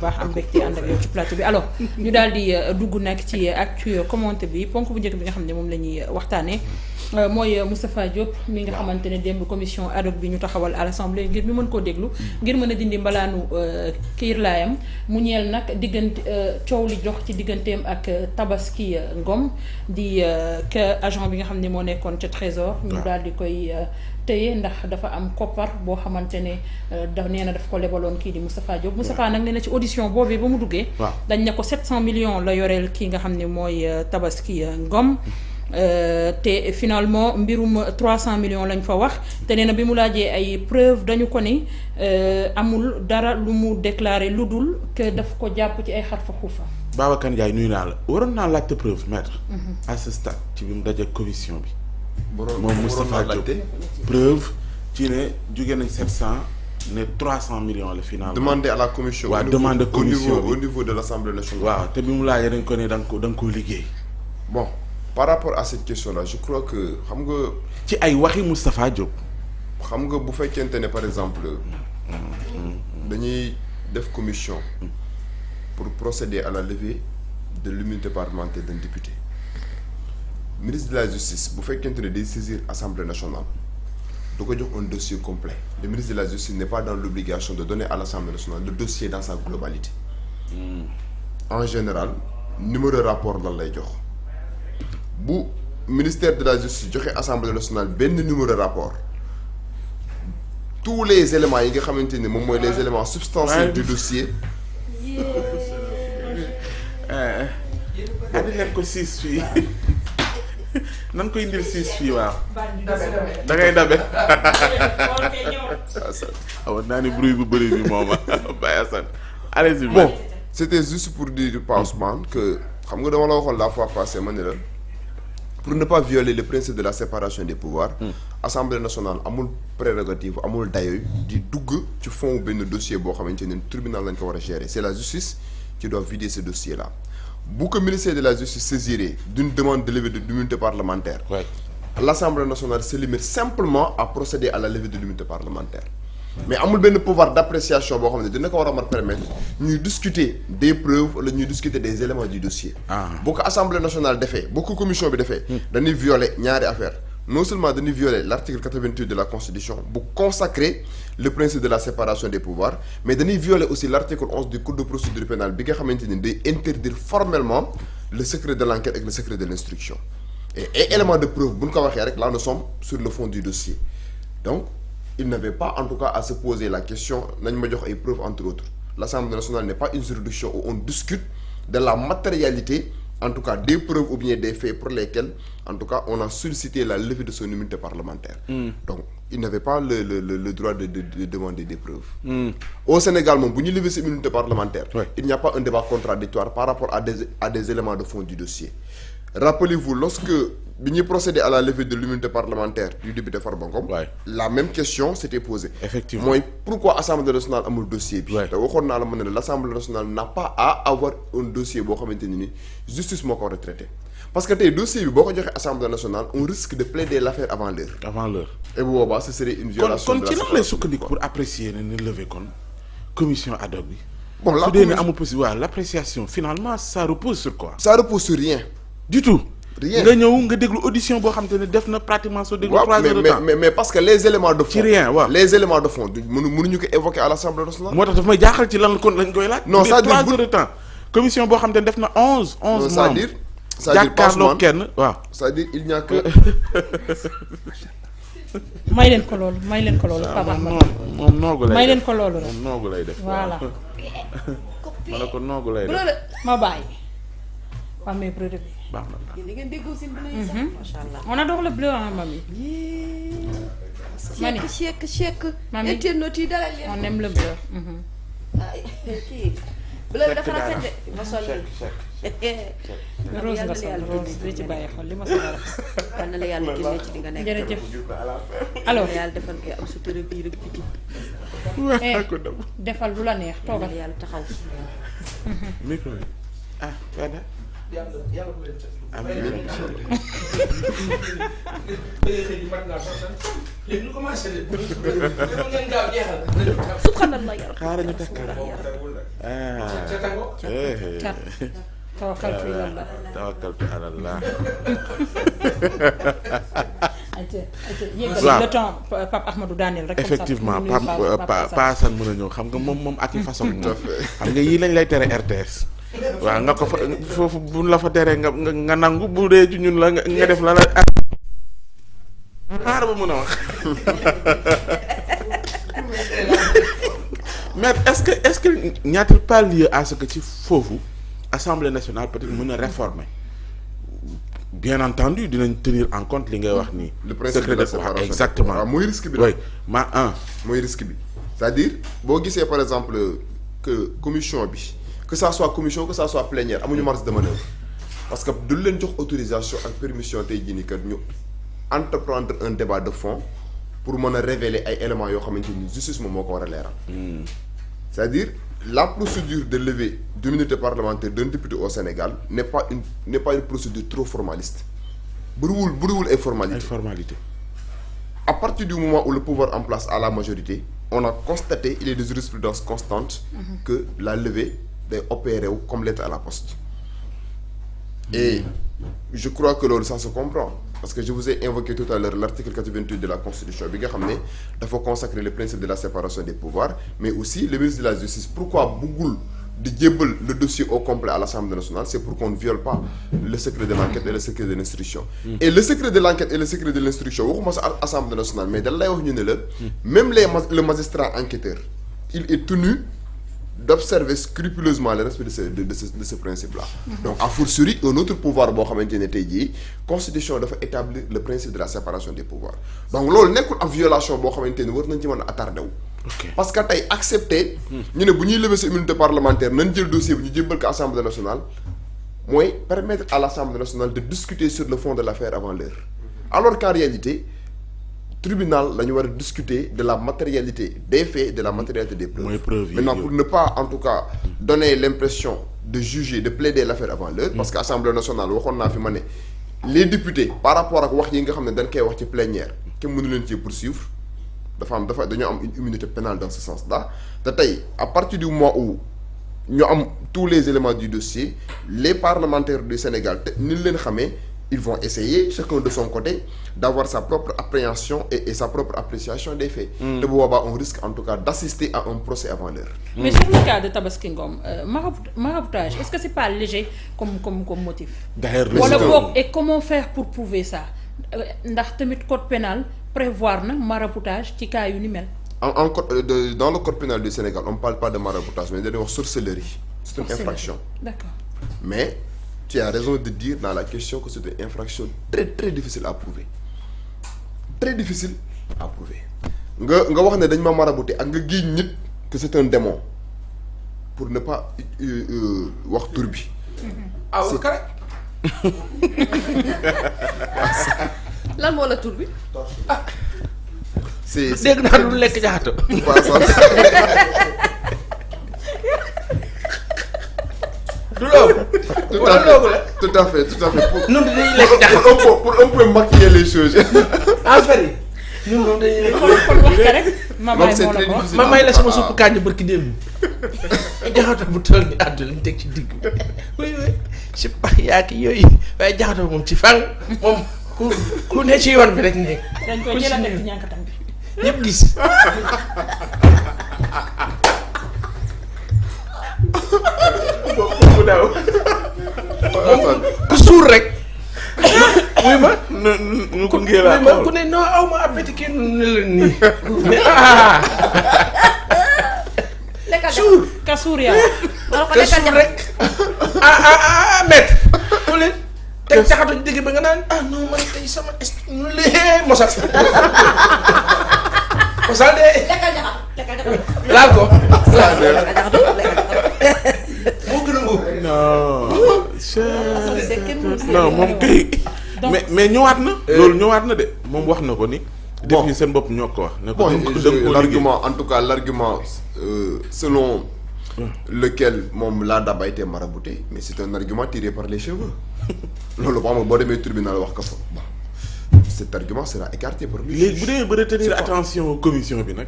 baax am mbégte ànd ak yow ci plateau bi alors ñu daal di dugg nag ci actu commenté bi ponk bu njëkk bi nga xam ne moom la ñuy waxtaanee mooy Moustapha Diop mi nga xamante ne démb commission ad hoc bi ñu taxawal à l'Assemblée ngir ñu mën koo déglu ngir mën a dindi mbalaanu kiir laayam mu ñeel nag diggante coow li jox ci digganteem ak Tabaski Ngom di que agent bi nga xam ne moo nekkoon ca Trésor ñu daal di koy tëye ndax dafa am koppar boo xamante ne nee na daf ko lebaloon kii di Moustapha Diop Moustapha nag nee na ci audition boobee ba mu duggee dañ ne ko 700 millions la yoreel kii nga xam ne mooy Tabaski Ngom te finalement mbirum 300 millions lañ fa wax te nee na bi mu laajee ay preuve dañu ko ni amul dara lu mu déclaré lu dul que daf ko jàpp ci ay xar fa xuufa. Babacar Ndiaye nuyu naa la waroon naa laajte preuve maître à ce stade ci bi mu daje commission bi moom Moustapha Diop preuve ci ne jóge nañ 700 ne 300 millions la finalement demandé à la commission waaw demande commission au niveau de l'Assemblée nationale. waaw te bi mu laajee dañ ko ne da nga ko liggéey. Bon par rapport à cette question là je crois que xam nga ci ay waxi Moustapha Diop. xam nga bu fekkente ne par exemple dañuy def commission pour procéder à la levée de l'immunité parlementaire d'un député. Ministre de la Justice bu fekkente ne day saisir Assemblée nationale du ko jox un dossier complet le ministre de la Justice n'est pas dans l'obligation de donner à l'Assemblée nationale le dossier dans sa globalité. En général numéro rapport lan lay jox bu ministère de la Justice joxe Assemblée nationale benn numéro rapport tous les éléments yi nga xamante ni moom mooy les éléments substantiels du dossier. andi leen ko 6 fii nan koy indil 6 fii waaw. da ngay dabe. awa naa ni bruit bu bëri bi moom Baye Assane. allez-y bon c'était juste pour dire Pa Ousmane que xam nga dama la waxoon la fois passée ma ne la pour ne pas violer le principe de la séparation des pouvoirs. Assemblée nationale amul prérogative amul dayoo di dugg ci fond benn dossier boo xamante ne tribunal lañ ko war a gérer c'est la justice qui doit vider ce dossier là. bu ko ministère de la justice saisiré d'une demande de levée de l'immunité parlementaire. Ouais. L'Assemblée nationale se limite simplement à procéder à la levée de l'immunité parlementaire. mais amul benn pouvoir d'appréciation boo xam ne dina ko war a mën permettre ñuy discuter des preuves wala ñuy discuter des éléments du dossier. boo ko Assemblée nationale defee boo ko commission bi defee. dañuy violer ñaari affaire non seulement dañuy violer l'article 88 de la Constitution bu consacrer le principe de la séparation des pouvoirs mais dañuy violer aussi l'article 11 du code de procédure pénale bi nga xamante ni day interdire formellement le secret de l'enquête et le secret de l'instruction et élément de preuve bu ñu ko waxee rek là nous sommes sur le fond du dossier donc il n'avait pas en tout cas à se poser la question nañ ma jox ay preuves entre autres l'Assemblée nationale n'est pas une juridiction où on discute de la matérialité en tout cas des preuves ou bien des faits pour lesquels en tout cas on a sollicité la levée de son immunité parlementaire. Donc il n'avait pas le droit de demander des preuves. Au Sénégal moom bu ñu lever sa immunité parlementaire. Il n'y a pas un débat contradictoire par rapport à des éléments de fond du dossier. Rappelez-vous lorsque bi ñuy procéder à la levée de l'immunité parlementaire du député Farba Ngom. La même question s'était posée. Effectivement mooy pourquoi Assemblée nationale amul dossier bi. te waxoon naa la ma ne l'Assemblée nationale n'a pas à avoir un dossier boo xamante ni justice moo ko war a traiter parce que tey dossier bi boo ko joxee Assemblée nationale on risque de plaider l'affaire avant l'heure. Et bu boobaa ce serait une violation de la kon ci lan lay sukkandiku pour apprécier ne lever kon commission ad hoc bi. bon la su dee ne amul possible waaw l'appréciation finalement ça repose sur quoi. ça repose sur rien. du tout. rien nga ñëw nga déglu audition boo xam te ne def na pratiquement soo déglu 3 heures de temps mais parce que les éléments de fond. ci rien waaw les éléments de fond mënuñu ko évoquer à l'Assemblée nationale. moo tax daf may jaaxal ci lan kon lañ koy laaj. non c'est-à-dire 3 heures de temps commission boo xam te ne def na 11 membres. c'est-à-dire jàkkaarloo kenn waaw. c'est-à-dire il n'y a que. may leen ko loolu may leen ko loolu. moom noogu lay def may leen ko loolu rek moom noogu lay def. voilà. ma ne ko noogu lay def. ma bàyyi. waaw mais bleu bi. baax na. li ngeen déggoo si bleu yi sax macha allah. on adore le bleu hein mami. mani chèque. mami internautes yi dalal leen. on aime le bleu. kii bleu dafa rafet de ma sol rose nga sol rose di ci bàyyi xol li ma sol rafet. yal na la yàlla génne ci li nga nekk. jërëjëf alors yàlla defal koy am sutura biir ak biti. defal lu la neex toogal. yàlla taxaw. micro bi ah Weda. amiin subhanallah. xaaral ñu tekk tawakkaltu alallah. tawakkaltu alallah. waaw le temps Pape Ahmadou Daniel rek. effectivement Pape Assane mën a ñëw xam nga moom ak i façon. xam nga yii lañ lay tere RTS. waaw nga ko fa foofu bu la fa teree nga nangu bu dee ci ñun la nga def la xaar ba mën a wax. mais est-ce que n'y-a-t-il pas lieu à ce que ci foofu Assemblée nationale peut-être mën a réformer bien entendu dinañ tenir en compte li ngay wax nii. le principe de la séparation exactement waaw mooy risque bi. oui mooy risque bi c'est-à-dire boo gisee par exemple que commission bi que ça soit commission que ça soit plénière amuñu marge de manœuvre parce que du leen jox autorisation ak permission tey jii nii kat ñu entreprendre un débat de fond pour mën a révéler ay éléments yoo xamante ni justice moom moo ko war a leeral. c'est-à-dire la procédure de levée d'immunité parlementaire d'un député au Sénégal n'est pas une procédure trop formaliste bëriwul ay formalité. À partir du moment où le pouvoir en place a la majorité on a constaté il est de jurisprudence constante que la levée day opéré wu comme lettre à la poste et je crois que loolu ça se comprend parce que je vous ai invoqué tout à l'heure l'article 88 de la Constitution bi nga xam ne dafa consacrer le principe de la séparation des pouvoirs mais aussi le ministre de la Justice pourquoi bëggul di jébbal le dossier au complet à l'Assemblée nationale c'est pour qu'on ne viole pas le secret de l'enquête et le secret de l'instruction et le secret de l'enquête et le secret de l'instruction waxuma sa Assemblée nationale mais dañ lay wax ñu ne la même le magistrat enquêteur il est tenu d'observer scrupuleusement le respect de ce principe-là. Donc a fortiori un autre pouvoir boo xamante ne tey jii constitution dafa établir le principe de la séparation des pouvoirs donc loolu nekkul ab violation boo xamante ne war nañ ci mën a attardé wu. parce que tey accepter. ñu ne bu ñuy lever sa immunité parlementaire nañ jël dossier bi ñu jébbal ko Assemblée nationale mooy permettre à l'Assemblée nationale de discuter sur le fond de l'affaire avant l'heure alors qu'en réalité. Tribunal la ñu war a discuter de la matérialité des faits de la matérialité des preuves. Maintenant pour ne pas en tout cas donner l'impression de juger de plaider l'affaire avant l'heure parce que Assemblée nationale waxoon naa fi ma ne les députés par rapport ak wax yi nga xam ne dañ koy wax ci plénière kenn mënu leen ci poursuivre dañoo am une immunité pénale dans ce sens-là te tey à partir du moment où ñu am tous les éléments du dossier les parlementaires du Sénégal te ni leen xamee ils vont essayer chacun de son côté d'avoir sa propre appréhension et sa propre appréciation des faits. te bu boobaa on risque en tout cas d'assister à un procès avant l'heure. mais sur le cas de Tabaski Ngom maraboutage est-ce que c'est pas léger comme motif. d'ailleurs wala boog et comment faire pour prouver ça ndax tamit code pénal prévoir na maraboutage ci cas yu ni mel. en code dans le code pénal du Sénégal on parle pas de maraboutage mais dañuy wax sorcellerie. c'est une infraction. D'accord. Mais tu as raison de dire dans la question que c'est une infraction très très difficile à prouver très difficile à prouver nga wax ne dañ ma marabouté ak nga giiñ nit que c'est un démon pour ne pas wax tur bi. c'est correct. lan moo la tur bi. c'est dégg naa lu lekk jaxato. du loolu. tout à fait ñun dañuy lekk jaxato pour un peu maquiller les choses. affaire yi ñun moom dañuy lekk. kon wax ka rek. ma may la sama suppu kànja barki démb. jaxato bu toll ni àdduna lañ teg ci digg bi. oui si pax yaa ki yooyu waaye jaxato moom ci fang moom ku ne ci yoon bi rek nekk. dañ koy jëlaat ci ñànkatam bi. ñëpp gis. bu daw ku suur rek. wuy ma nu ko ngéelaa xool ku ne non aw ma appétit kenn ne la nii mais suur ka suur yaa ka suur rek maître mu leen teg jaxatu ci digg ba nga naan non man tey sama nu lee mosal de laal ko moo gën a ngóob non moom kay mais ñëwaat na loolu ñëwaat na de moom wax na ko ni depuis seen bopp ñoo ko wax ne ko l'argument en tout cas l'argument selon lequel moom la dab a été marabouté mais c'est un argument tiré par les cheveux loolu ba boo demee tribunal wax ko fa cet argument sera écarté pour lui. léegi bu demee ba retenir attention commission bi nag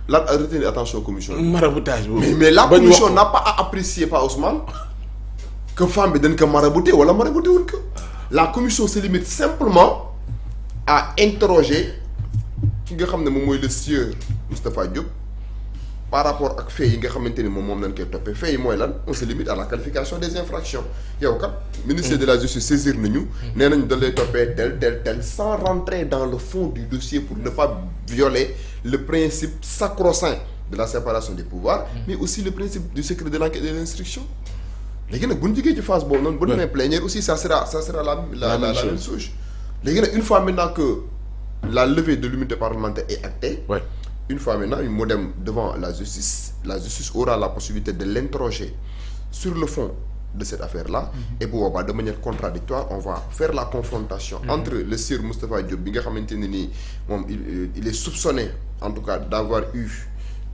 lan a retenir attention commission. maraboutage boobu. mais la commission n'a pas à apprécier pas Ousmane que femme bi dañ ko marabouté wala marabouté wuñ ko. La commission se limite simplement à interroger ki nga xam ne moom mooy le sieur Moustapha Diop par rapport ak faits yi nga xamante ni moom lañ koy toppee faits yi mooy lan on se limite à la qualification des infractions yow kat ministère de la justice saisir nañu nee nañu da lay toppee tel sans rentrer dans le fond du dossier pour ne pas violer le principe sacro-saint de la séparation des pouvoirs mais aussi le principe du secret de l'enquête et de l'instruction. léegi nag bu ñu jógee ci phase boobu noonu bu demee plénière aussi ça sera la même chose léegi nag une fois maintenant que la levée de l'immunité parlementaire est actée une fois maintenant mu dem devant la justice aura la possibilité de l'interroger sur le fond de cette affaire-là et bu boobaa de manière contradictoire on va faire la confrontation entre le sieur Moustapha Diop bi nga xamante ne nii moom il est soupçonné en tout cas d'avoir eu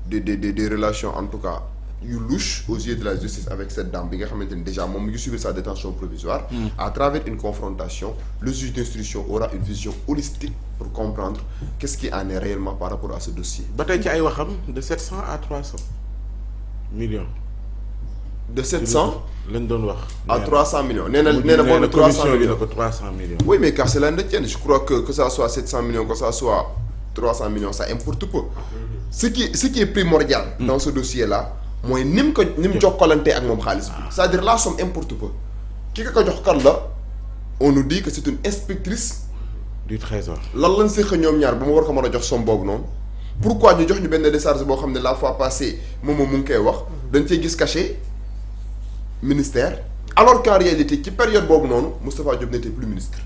des relations en tout cas yu louche aux yeux de la justice avec cette dame bi nga xamante ni déjà moom mu ngi subir sa détention provisoire à travers une confrontation le juge d'instruction aura une vision holistique pour comprendre qu'est-ce qui en est réellement par rapport à ce dossier. ba tey ci ay waxam de 700 à 300 millions. de 700 lañ doon wax. à 300 millions nee na boo ne 300 millions ko 300 millions. oui mais qu'à cela ne tienne je crois que ça soit 700 millions que ça soit 300 millions ça importe peu. ce qui est primordial. dans ce dossier-là. mooy ni mu jokkalantee ak moom xaalis bi c'est-à-dire la somme importe peu ki ko jox kan la on nous dit que c'est une inspectrice du trésor lan lañ séq ñoom ñaar ba ma war ko mën a jox somme boobu noonu pourquoi ñu jox ñu benn décharge boo xam ne la fois passée moom mu ngi koy wax dañ cee gis cachet ministère alors qu'en réalité ci période boobu noonu Moustapha Diop n'était plus ministre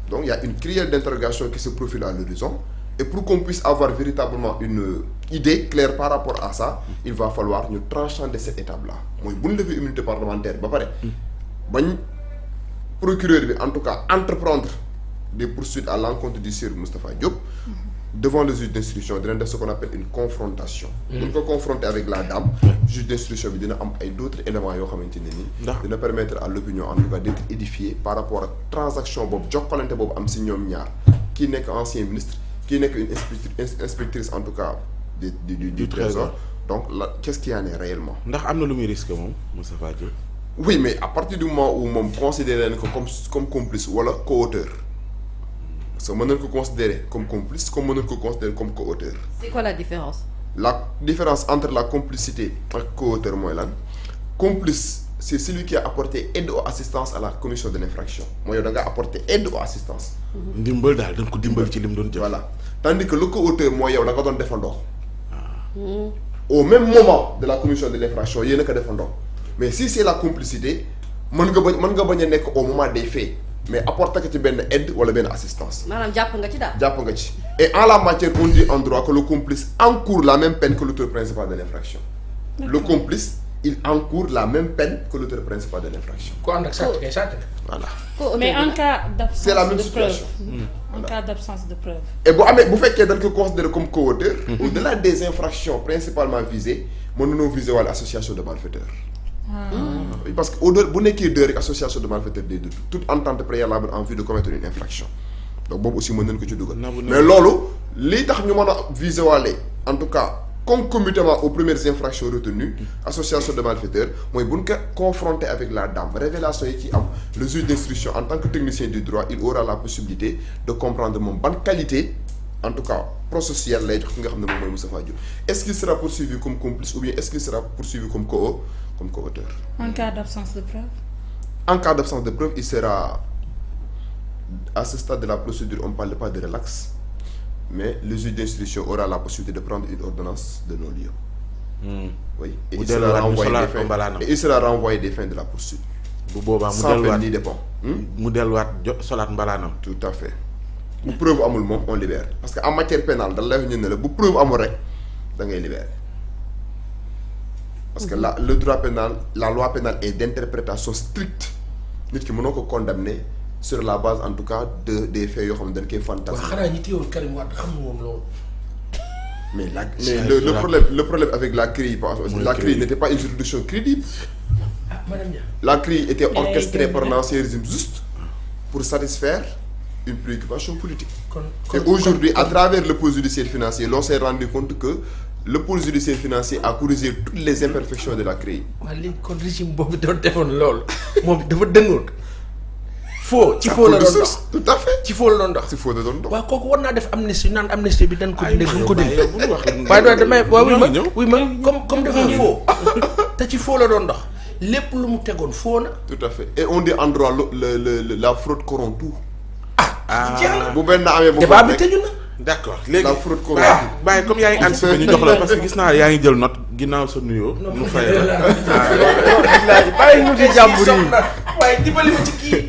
donc il y a une crielle d'interrogation qui se profile à l'horizon et pour qu'on puisse avoir véritablement une idée claire par rapport à ça il va falloir ñu transcender cette étape-là mooy bu ñu lever immunité parlementaire ba pare bañ procureur bi en tout cas entreprendre des poursuites à l'encontre du sieur Moustapha Diop devant le juge d'instruction dina def ce qu'on appelle une confrontation bu ñu ko confronter avec la dame juge d'instruction bi dina am ay d'autres éléments yoo xamante ne nii dina permettre à l'opinion en tout cas d'être édifiée par rapport ak transaction boobu jokkalante boobu am si ñoom ñaar kii nekk ancien ministre kii nekk une inspectrice en tout cas du trésor donc là qu'est-ce qu'il y en est réellement. ndax am na lu muy risque moom Moustapha Diop. oui mais à partir du moment où moom considéré nañ ko comme complice wala co-auteur parce que mën nañ ko considérer comme complice comme mën nañ ko considérer comme co-auteur. c'est quoi la différence. la différence entre la complicité ak co-auteur mooy lan complice c'est celui qui a apporté aide ou assistance à la commission de l'infraction mooy yow da nga apporter aide ou assistance. ndimbal daal da nga ko dimbal ci lim doon jëf. voilà tandis que le co-auteur mooy yow da nga doon defandoo. au même moment de la commission de l'infraction yéen a ko defandoo mais si c'est la complicité mën nga bañ a nekk au moment des faits mais apporter ko ci benn aide wala benn assistance. maanaam jàpp nga ci daal. jàpp nga ci et en la matière on dit en droit que le complice encourt la même peine que l'auteur principal de l'infraction. Le complice il encourt la même peine que l'auteur principal de l'infraction. ku ànd ak sàcc kay sàcc. voilà. mais en cas d'absence c'est la même de preuve. situation. En cas d'absence de preuve. et bu fekkee dañ ko considérer comme co-auteur. au-delà des infractions principalement visées mën nañoo viser wàllu association de malfaiteurs. parce que au-delà bu nekkee deux rek association de malfaiteurs day dugg toute entente préalable en vue de commettre une infraction donc boobu aussi mën nañu ko ci dugal. mais loolu li tax ñu mën a viser wàlle en tout cas concomitamment aux premières infractions retenues association de malfaiteurs mooy bu ñu ko confronté avec la dame révélation yi ci am le juge d'instruction en tant que technicien du droit il aura la possibilité de comprendre moom ban qualité en tout cas processuelle lay jox ki nga xam ne moom mooy Moustapha Diop est-ce qu'il sera poursuivi comme complice ou bien est-ce qu'il sera poursuivi comme co-auteur. En cas d'absence de preuve. En cas d'absence de preuve il sera à ce stade de la procédure on ne parle pas de relax. Mais le juge d'instruction aura la possibilité de prendre une ordonnance de non-lieu. Oui. Et il sera renvoyé des fins de la poursuite. bu boobaa mu sans peine ni dépôt. mu delluwaat solaat mbalaanam. Tout à fait bu preuve amul moom on libère parce que en matière pénale dañ lay wax ñu ne la bu preuve amul rek da ngay libérer parce que le droit pénal la loi pénale est d'interprétation stricte nit ki mënoo ko condamner. sur la base en tout cas des faits yoo xam ne dañ koy fantasmer. waaw xanaa ñi téyewoon Karim Wade xam nga moom loolu. mais le problème avec la CREI la CREI n'était pas une juridiction crédible. Madame Dia. La CREI était orchestrée par l'ancien régime juste pour satisfaire une préoccupation politique. Et aujourd'hui, à travers le pôle judiciaire financier, l'on s'est rendu compte que le pôle judiciaire financier a corrigé toutes les imperfections de la CREI. waaw léegi kon régime boobu doon defoon loolu moom dafa dëngoon. foo ci foo la doon dox tout à fait. ci foo la doon dox. ci foo la doon dox. waaw kooku war naa def amnistie naan amnistie bi dañ ko dindi duñ ko dindi. waaye waaye damay wuy ma comme dafa foo te ci foo la doon dox lépp lu mu tegoon foo na. tout à fait et on dit en droit la fraude corrompt tout. jeex na bu benn amee bu débat bi tëju na. d'accord léegi la fraude corrompue. bàyyi comme yaa ngi anticipé ñu jox la parce que gis naa yaa ngi jël note ginnaaw sa nuyoo. mu fay la bàyyi ñu ci jàmbur yi waaye dimbali ma ci kii